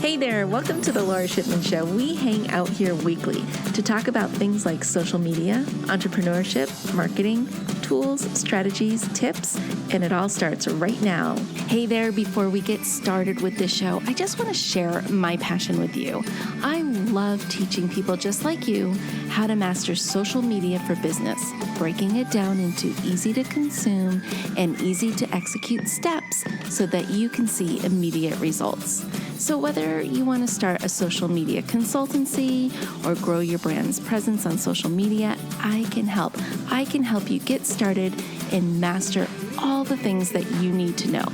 Hey there, welcome to the Lora Shipman Show. We hang out here weekly to talk about things like social media, entrepreneurship, marketing, tools, strategies, tips, and it all starts right now. Hey there, before we get started with this show, I just want to share my passion with you. I love teaching people just like you how to master social media for business, breaking it down into easy to consume and easy to execute steps so that you can see immediate results. So whether you want to start a social media consultancy or grow your brand's presence on social media, I can help. I can help you get started and master all the things that you need to know.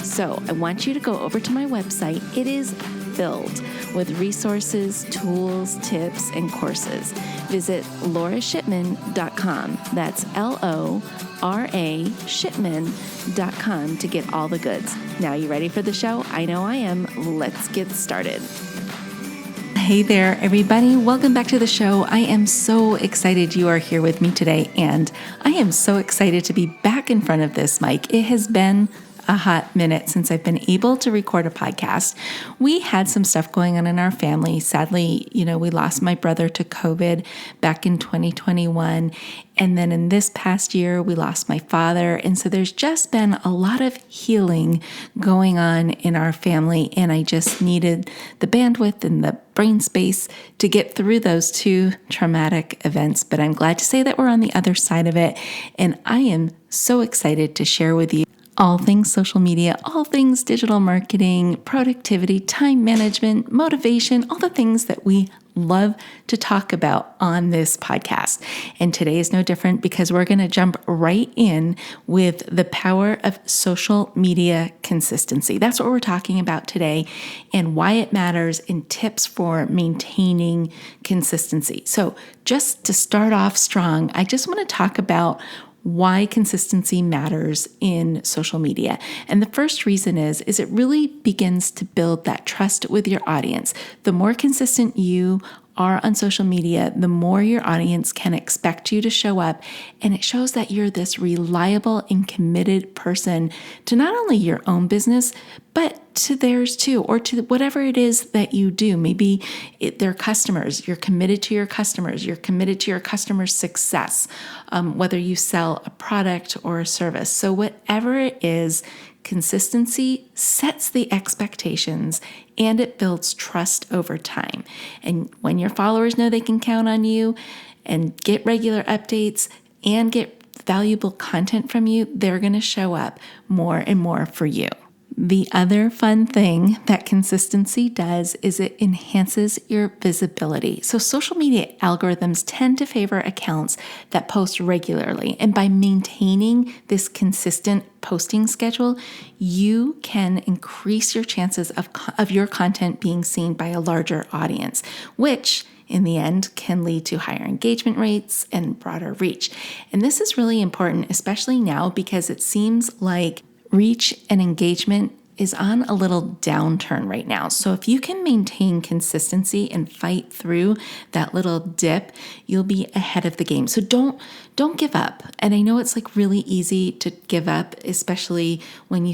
So I want you to go over to my website. It is filled with resources, tools, tips, and courses. Visit lorashipman.com. That's Lora Shipman.com to get all the goods. Now, you ready for the show? I know I am. Let's get started. Hey there, everybody. Welcome back to the show. I am so excited you are here with me today, and I am so excited to be back in front of this mic. It has been a hot minute since I've been able to record a podcast. We had some stuff going on in our family. Sadly, we lost my brother to COVID back in 2021. And then in this past year, we lost my father. And so there's just been a lot of healing going on in our family. And I just needed the bandwidth and the brain space to get through those two traumatic events. But I'm glad to say that we're on the other side of it. And I am so excited to share with you all things social media, all things digital marketing, productivity, time management, motivation, all the things that we love to talk about on this podcast. And today is no different because we're going to jump right in with the power of social media consistency. That's what we're talking about today and why it matters and tips for maintaining consistency. So just to start off strong, I just want to talk about why consistency matters in social media. And the first reason is it really begins to build that trust with your audience. The more consistent you are on social media, the more your audience can expect you to show up. And it shows that you're this reliable and committed person to not only your own business, but to theirs too, or to whatever it is that you do. Maybe they're customers. You're committed to your customers. You're committed to your customers' success, whether you sell a product or a service. So whatever it is, consistency sets the expectations and it builds trust over time. And when your followers know they can count on you and get regular updates and get valuable content from you, they're going to show up more and more for you. The other fun thing that consistency does is it enhances your visibility. So social media algorithms tend to favor accounts that post regularly. And by maintaining this consistent posting schedule, you can increase your chances of your content being seen by a larger audience, which in the end can lead to higher engagement rates and broader reach. And this is really important, especially now because it seems like reach and engagement is on a little downturn right now. So if you can maintain consistency and fight through that little dip, you'll be ahead of the game. So don't give up. And I know it's like really easy to give up, especially when it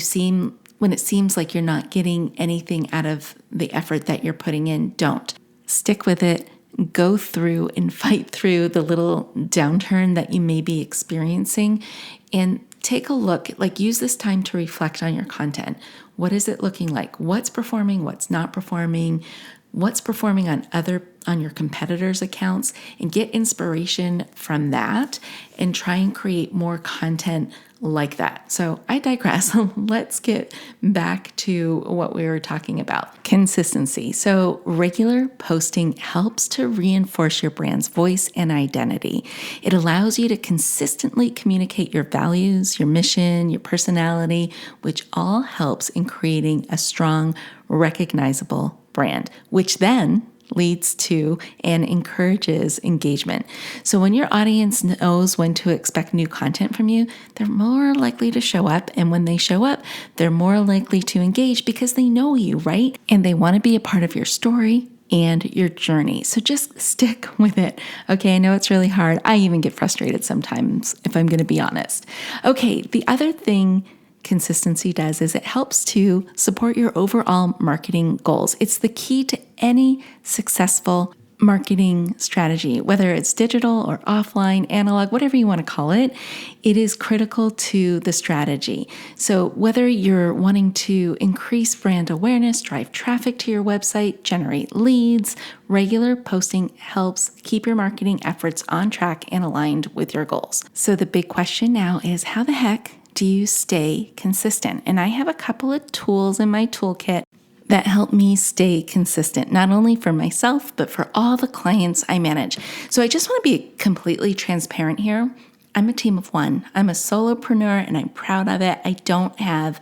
seems like you're not getting anything out of the effort that you're putting in. Don't. Stick with it. Go through and fight through the little downturn that you may be experiencing and take a look, use this time to reflect on your content. What is it looking like? What's performing? What's not performing? What's performing on your competitors' accounts? And get inspiration from that and try and create more content like that. So I digress. Let's get back to what we were talking about. Consistency. So regular posting helps to reinforce your brand's voice and identity. It allows you to consistently communicate your values, your mission, your personality, which all helps in creating a strong, recognizable brand, which then leads to and encourages engagement. So when your audience knows when to expect new content from you, they're more likely to show up. And when they show up, they're more likely to engage because they know you, right? And they want to be a part of your story and your journey. So just stick with it. Okay, I know it's really hard. I even get frustrated sometimes, if I'm going to be honest. Okay, the other thing consistency does is it helps to support your overall marketing goals. It's the key to any successful marketing strategy, whether it's digital or offline, analog, whatever you want to call it. It is critical to the strategy. So whether you're wanting to increase brand awareness, drive traffic to your website, generate leads, regular posting helps keep your marketing efforts on track and aligned with your goals. So the big question now is, how the heck do you stay consistent? And I have a couple of tools in my toolkit that help me stay consistent, not only for myself, but for all the clients I manage. So I just want to be completely transparent here. I'm a team of one. I'm a solopreneur and I'm proud of it. I don't have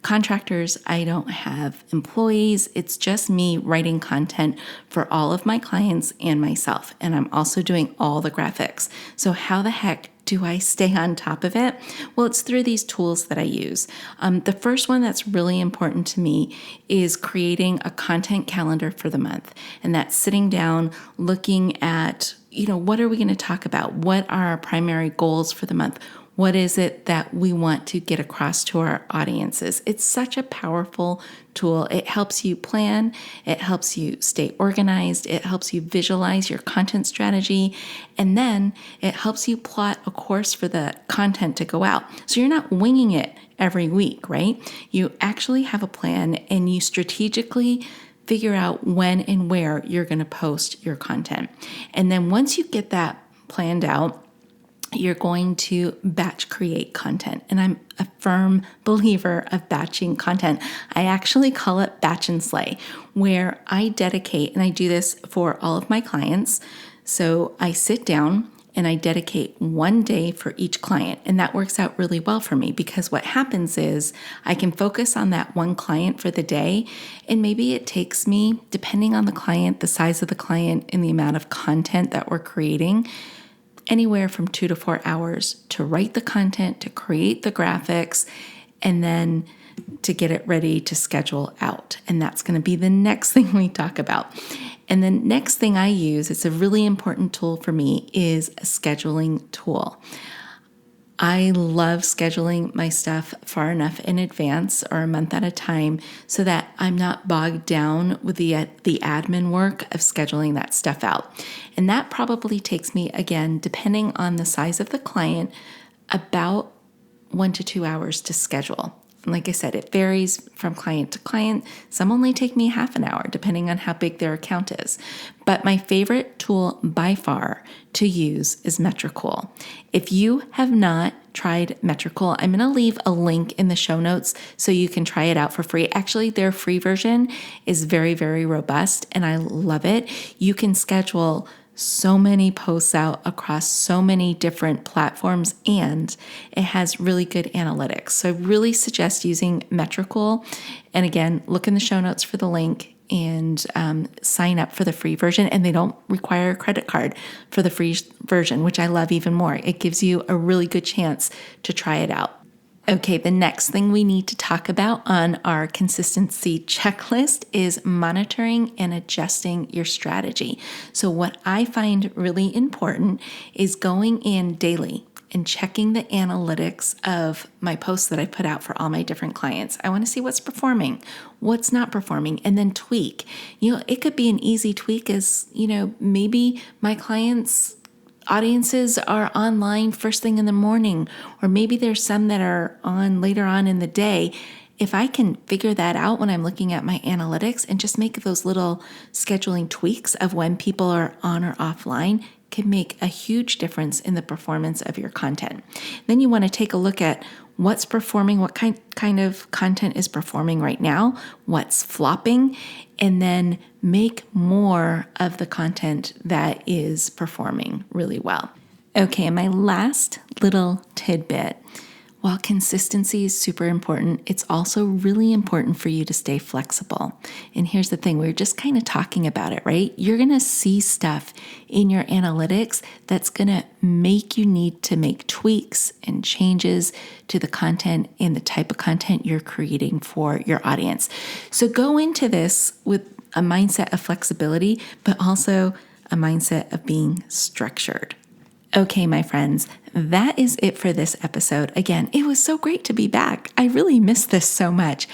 contractors. I don't have employees. It's just me writing content for all of my clients and myself. And I'm also doing all the graphics. So how the heck do I stay on top of it? Well, it's through these tools that I use. The first one that's really important to me is creating a content calendar for the month. And that's sitting down, looking at, what are we going to talk about? What are our primary goals for the month? What is it that we want to get across to our audiences? It's such a powerful tool. It helps you plan. It helps you stay organized. It helps you visualize your content strategy. And then it helps you plot a course for the content to go out. So you're not winging it every week, right? You actually have a plan and you strategically figure out when and where you're going to post your content. And then once you get that planned out, you're going to batch create content. And I'm a firm believer of batching content. I actually call it batch and slay, where I dedicate, and I do this for all of my clients. So I sit down and I dedicate one day for each client. And that works out really well for me because what happens is I can focus on that one client for the day. And maybe it takes me, depending on the client, the size of the client, and the amount of content that we're creating, anywhere from 2 to 4 hours to write the content, to create the graphics, and then to get it ready to schedule out. And that's going to be the next thing we talk about. And the next thing I use, it's a really important tool for me, is a scheduling tool. I love scheduling my stuff far enough in advance or a month at a time so that I'm not bogged down with the admin work of scheduling that stuff out. And that probably takes me, again, depending on the size of the client, about 1 to 2 hours to schedule. And like I said, it varies from client to client. Some only take me half an hour, depending on how big their account is. But my favorite tool by far to use is Metricool. If you have not tried Metricool, I'm going to leave a link in the show notes so you can try it out for free. Actually, their free version is very, very robust and I love it. You can schedule so many posts out across so many different platforms, and it has really good analytics. So I really suggest using Metricool. And again, look in the show notes for the link and sign up for the free version. And they don't require a credit card for the free version, which I love even more. It gives you a really good chance to try it out. Okay, the next thing we need to talk about on our consistency checklist is monitoring and adjusting your strategy. So what I find really important is going in daily and checking the analytics of my posts that I put out for all my different clients. I want to see what's performing, what's not performing, and then tweak. It could be an easy tweak as, maybe my clients' audiences are online first thing in the morning, or maybe there's some that are on later on in the day. If I can figure that out when I'm looking at my analytics and just make those little scheduling tweaks of when people are on or offline, can make a huge difference in the performance of your content. Then you want to take a look at what's performing, what kind of content is performing right now, what's flopping, and then make more of the content that is performing really well. Okay, and my last little tidbit. While consistency is super important, it's also really important for you to stay flexible. And here's the thing, we were just kind of talking about it, right? You're going to see stuff in your analytics that's going to make you need to make tweaks and changes to the content and the type of content you're creating for your audience. So go into this with a mindset of flexibility, but also a mindset of being structured. Okay, my friends, that is it for this episode. Again, it was so great to be back. I really missed this so much.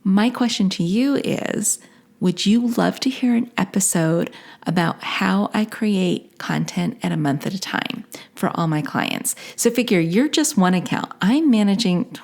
My question to you is, would you love to hear an episode about how I create content at a month at a time for all my clients? So figure you're just one account. I'm managing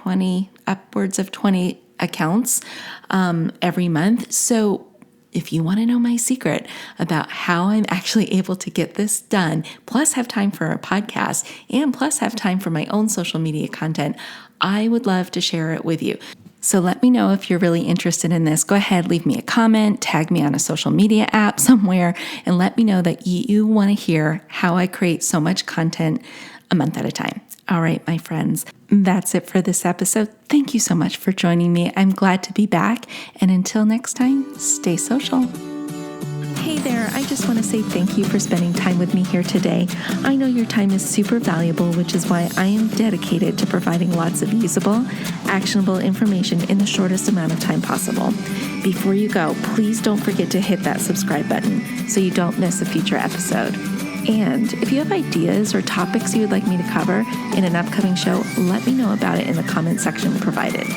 upwards of 20 accounts every month. So if you want to know my secret about how I'm actually able to get this done, plus have time for a podcast, and plus have time for my own social media content, I would love to share it with you. So let me know if you're really interested in this. Go ahead, leave me a comment, tag me on a social media app somewhere, and let me know that you want to hear how I create so much content a month at a time. All right, my friends, that's it for this episode. Thank you so much for joining me. I'm glad to be back. And until next time, stay social. Hey there, I just want to say thank you for spending time with me here today. I know your time is super valuable, which is why I am dedicated to providing lots of usable, actionable information in the shortest amount of time possible. Before you go, please don't forget to hit that subscribe button so you don't miss a future episode. And if you have ideas or topics you would like me to cover in an upcoming show, let me know about it in the comment section provided.